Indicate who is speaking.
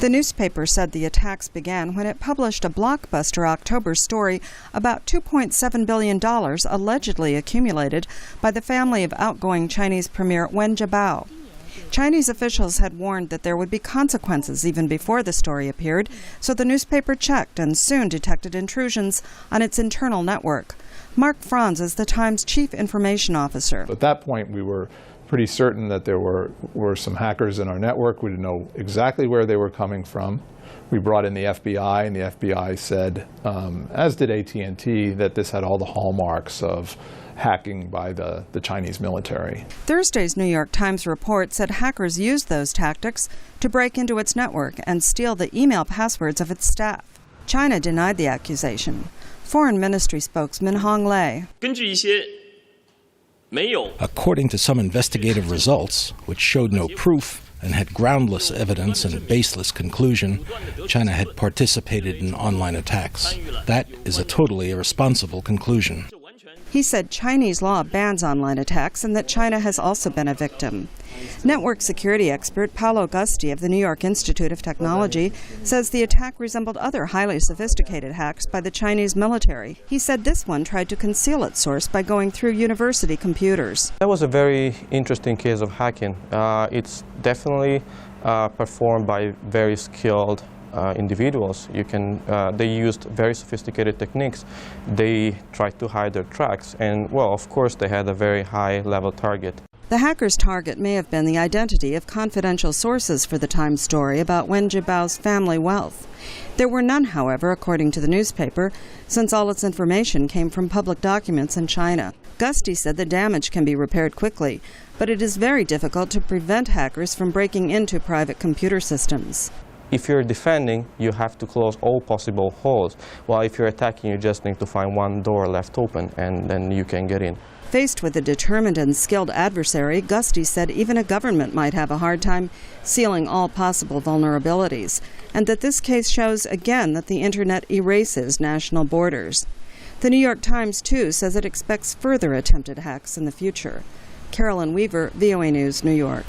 Speaker 1: The newspaper said the attacks began when it published a blockbuster October story about $2.7 billion allegedly accumulated by the family of outgoing Chinese Premier Wen Jiabao. Chinese officials had warned that there would be consequences even before the story appeared, so the newspaper checked and soon detected intrusions on its internal network. Mark Franz is the Times' chief information officer.
Speaker 2: At that point, we were pretty certain that there were some hackers in our network. We didn't know exactly where they were coming from. We brought in the FBI, and the FBI said, as did AT&T, that this had all the hallmarks of hacking by the Chinese military.
Speaker 1: Thursday's New York Times report said hackers used those tactics to break into its network and steal the email passwords of its staff. China denied the accusation. Foreign Ministry spokesman Hong Lei.
Speaker 3: According to some investigative results, which showed no proof and had groundless evidence and a baseless conclusion, China had participated in online attacks. That is a totally irresponsible conclusion.
Speaker 1: He said Chinese law bans online attacks and that China has also been a victim. Network security expert Paolo Gusti of the New York Institute of Technology says the attack resembled other highly sophisticated hacks by the Chinese military. He said this one tried to conceal its source by going through university computers.
Speaker 4: That was a very interesting case of hacking. It's definitely performed by very skilled individuals. They used very sophisticated techniques. They tried to hide their tracks, and, well, of course, they had a very high-level target.
Speaker 1: The hackers' target may have been the identity of confidential sources for the Times story about Wen Jiabao's family wealth. There were none, however, according to the newspaper, since all its information came from public documents in China. Gusti said the damage can be repaired quickly, but it is very difficult to prevent hackers from breaking into private computer systems.
Speaker 4: If you're defending, you have to close all possible holes, while if you're attacking, you just need to find one door left open, and then you can get in.
Speaker 1: Faced with a determined and skilled adversary, Gusti said even a government might have a hard time sealing all possible vulnerabilities, and that this case shows again that the Internet erases national borders. The New York Times, too, says it expects further attempted hacks in the future. Carolyn Weaver, VOA News, New York.